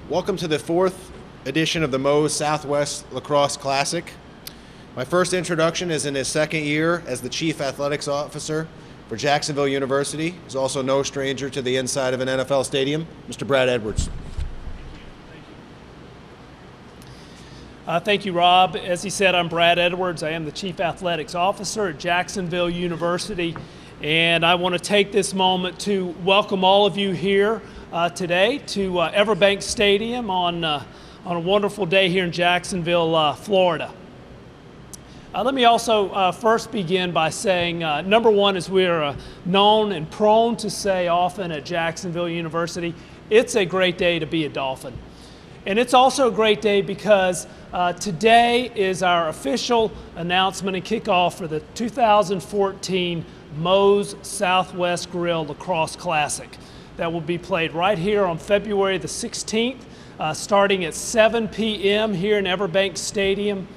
Welcome to the fourth edition of the Moe's Southwest Lacrosse Classic. My first introduction is in his second year as the Chief Athletics Officer for Jacksonville University. He's also no stranger to the inside of an NFL stadium, Mr. Brad Edwards. Thank you, Rob. As he said, I'm Brad Edwards. I am the Chief Athletics Officer at Jacksonville University, and I want to take this moment to welcome all of you here today to EverBank Stadium on a wonderful day here in Jacksonville, Florida. Let me also first begin by saying, number one, is we're known and prone to say often at Jacksonville University, it's a great day to be a Dolphin. And it's also a great day because today is our official announcement and kickoff for the 2014 Moe's Southwest Grill Lacrosse Classic that will be played right here on February the 16th, starting at 7 p.m. here in EverBank Stadium,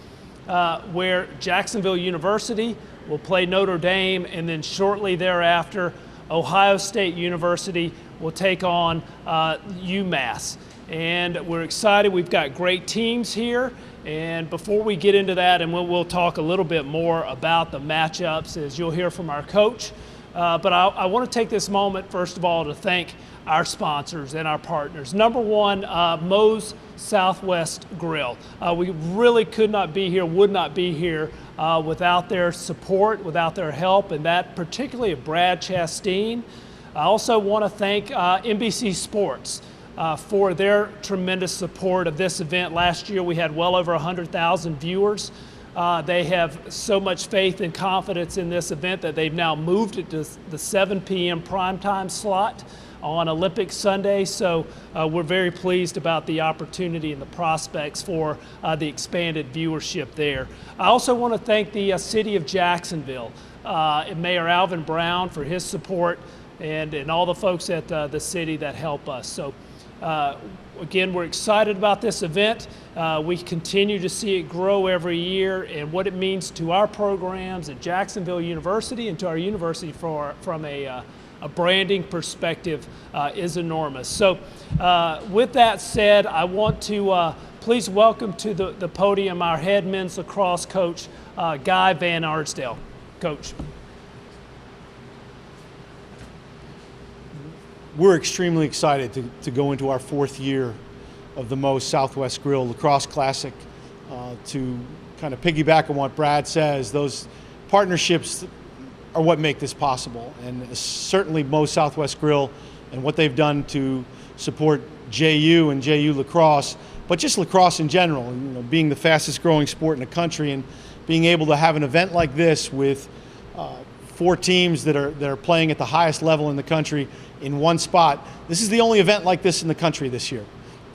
where Jacksonville University will play Notre Dame, and then shortly thereafter, Ohio State University will take on UMass. And we're excited. We've got great teams here. And before we get into that, and we'll talk a little bit more about the matchups as you'll hear from our coach. But I want to take this moment, first of all, to thank our sponsors and our partners. Number one, Moe's Southwest Grill. We really could not be here, would not be here without their support, without their help, and that particularly of Brad Chasteen. I also want to thank NBC Sports for their tremendous support of this event. Last year we had well over 100,000 viewers. They have so much faith and confidence in this event that they've now moved it to the 7 p.m. primetime slot on Olympic Sunday. So we're very pleased about the opportunity and the prospects for the expanded viewership there. I also want to thank the city of Jacksonville, and Mayor Alvin Brown for his support, and all the folks at the city that help us. So again, we're excited about this event. We continue to see it grow every year, and what it means to our programs at Jacksonville University and to our university from a branding perspective is enormous. So with that said, I want to please welcome to the podium our head men's lacrosse coach, Guy Van Arsdale. Coach. We're extremely excited to go into our fourth year of the Moe's Southwest Grill Lacrosse Classic. To kind of piggyback on what Brad says, those partnerships are what make this possible. And certainly Moe's Southwest Grill and what they've done to support JU and JU lacrosse, but just lacrosse in general, being the fastest growing sport in the country, and being able to have an event like this with 4 teams that are playing at the highest level in the country in one spot. This is the only event like this in the country this year.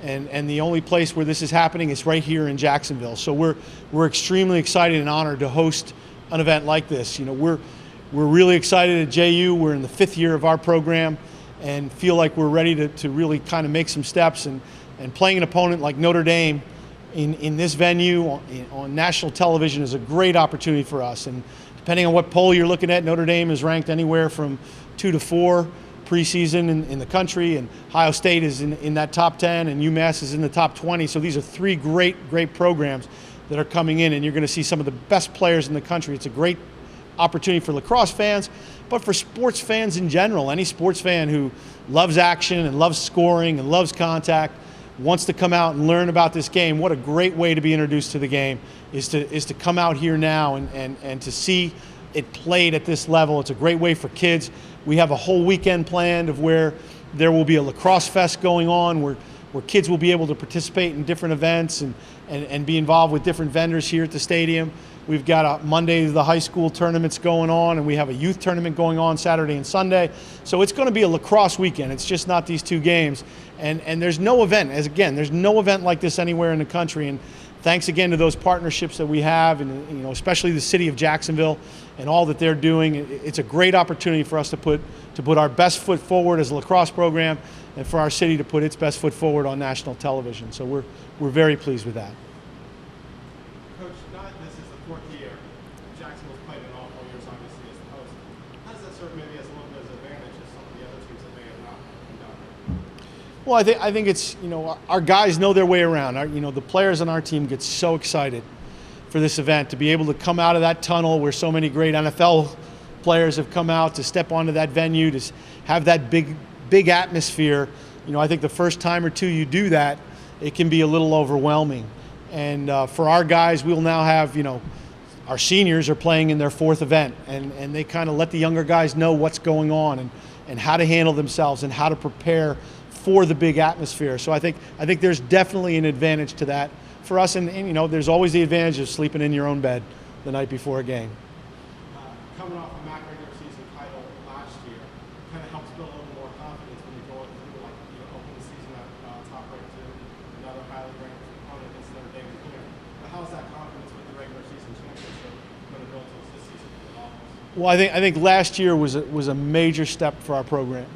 And the only place where this is happening is right here in Jacksonville. So we're extremely excited and honored to host an event like this. We're really excited at JU. We're in the 5th year of our program and feel like we're ready to really kind of make some steps, and playing an opponent like Notre Dame in this venue on national television is a great opportunity for us. And depending on what poll you're looking at, Notre Dame is ranked anywhere from 2 to 4 preseason in the country, and Ohio State is in that top 10, and UMass is in the top 20. So these are 3 great programs that are coming in, and you're going to see some of the best players in the country. It's a great opportunity for lacrosse fans, but for sports fans in general. Any sports fan who loves action and loves scoring and loves contact, wants to come out and learn about this game. What a great way to be introduced to the game is to come out here now and to see it played at this level. It's a great way for kids. We have a whole weekend planned of where there will be a lacrosse fest going on where kids will be able to participate in different events and be involved with different vendors here at the stadium. We've got Monday the high school tournaments going on, and we have a youth tournament going on Saturday and Sunday. So it's going to be a lacrosse weekend. It's just not these 2 games. And there's no event, there's no event like this anywhere in the country. And thanks again to those partnerships that we have, and especially the city of Jacksonville and all that they're doing. It's a great opportunity for us to put our best foot forward as a lacrosse program, and for our city to put its best foot forward on national television. So we're very pleased with that. Coach, this is the 4th year. Jacksonville's played in all 4 years, obviously, as the host. How does that serve maybe as a little bit of an advantage as some of the other teams that may have not done? Well, I think it's, our guys know their way around. The players on our team get so excited for this event to be able to come out of that tunnel where so many great NFL players have come out, to step onto that venue, to have that big atmosphere. I think the first time or two you do that, it can be a little overwhelming. And for our guys, we'll now have, our seniors are playing in their fourth event, and they kind of let the younger guys know what's going on and how to handle themselves and how to prepare for the big atmosphere. So I think there's definitely an advantage to that for us, and there's always the advantage of sleeping in your own bed the night before a game. Coming off a MAC regular season title last year, kind of helps build a little more confidence when you're going through, like, open the season at top ranked to another highly ranked opponent against Notre Dame here. But how's that confidence with the regular season championship going to build towards this season for the Dolphins? Well, I think last year was a major step for our program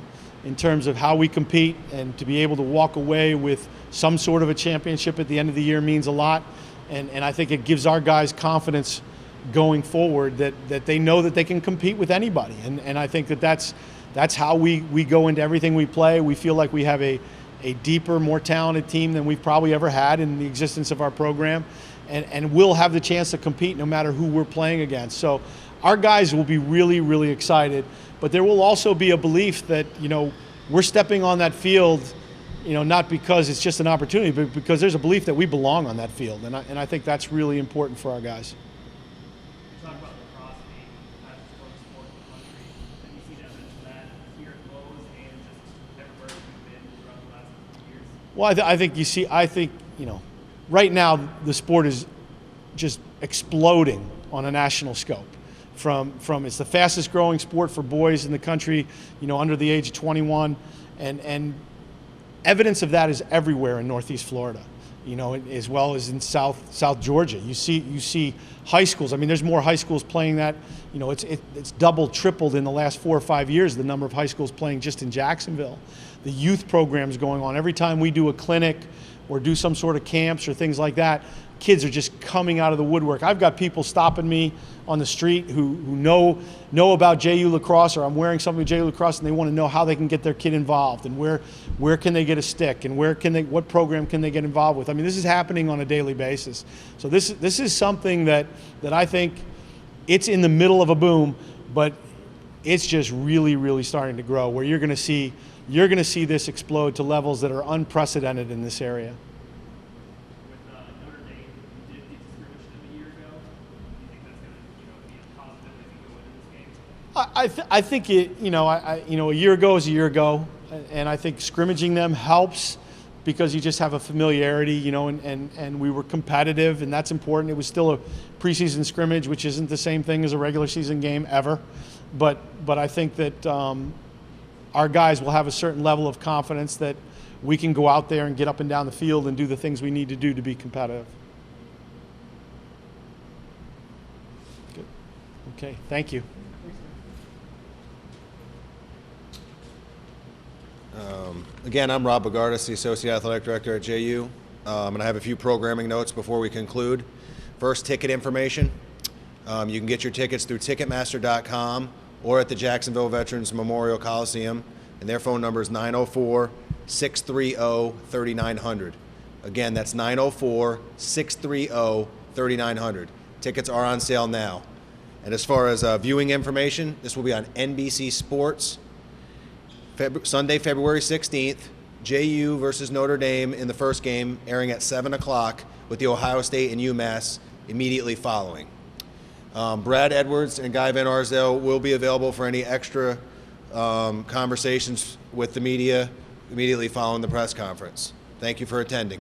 in terms of how we compete, and to be able to walk away with some sort of a championship at the end of the year means a lot. And I think it gives our guys confidence going forward that they know that they can compete with anybody. And I think that's how we go into everything we play. We feel like we have a deeper, more talented team than we've probably ever had in the existence of our program. And we'll have the chance to compete no matter who we're playing against. So our guys will be really, really excited. But there will also be a belief that, we're stepping on that field, not because it's just an opportunity, but because there's a belief that we belong on that field. And I think that's really important for our guys. You talk about lacrosse being the fastest growing sport in the country. Have you seen evidence of that here at Lowe's and just everywhere you've been throughout the last few years? Well, I think right now the sport is just exploding on a national scope. From it's the fastest growing sport for boys in the country, under the age of 21, and evidence of that is everywhere in Northeast Florida, as well as in South Georgia. You see high schools. I mean, there's more high schools playing that. It's doubled, tripled in the last 4 or 5 years, the number of high schools playing just in Jacksonville. The youth programs going on. Every time we do a clinic or do some sort of camps or things like that, kids are just coming out of the woodwork. I've got people stopping me on the street who know about JU Lacrosse, or I'm wearing something with JU Lacrosse, and they want to know how they can get their kid involved, and where can they get a stick, and what program can they get involved with. I mean, this is happening on a daily basis. So this is something that I think it's in the middle of a boom, but it's just really, really starting to grow, where you're going to see this explode to levels that are unprecedented in this area. Notre Dame, you did get to scrimmage them a year ago. Do you think that's going to be a positive as you go into this game? I think a year ago is a year ago, and I think scrimmaging them helps because you just have a familiarity, and we were competitive, and that's important. It was still a preseason scrimmage, which isn't the same thing as a regular season game ever, but I think that our guys will have a certain level of confidence that we can go out there and get up and down the field and do the things we need to do to be competitive. Good. Okay, thank you. Again, I'm Rob Bogardus, the Associate Athletic Director at JU. And I have a few programming notes before we conclude. First, ticket information. You can get your tickets through Ticketmaster.com or at the Jacksonville Veterans Memorial Coliseum, and their phone number is 904-630-3900. Again, that's 904-630-3900. Tickets are on sale now. And as far as viewing information, this will be on NBC Sports, Sunday, February 16th, JU versus Notre Dame in the first game, airing at 7 o'clock, with the Ohio State and UMass immediately following. Brad Edwards and Guy Van Arsdale will be available for any extra conversations with the media immediately following the press conference. Thank you for attending.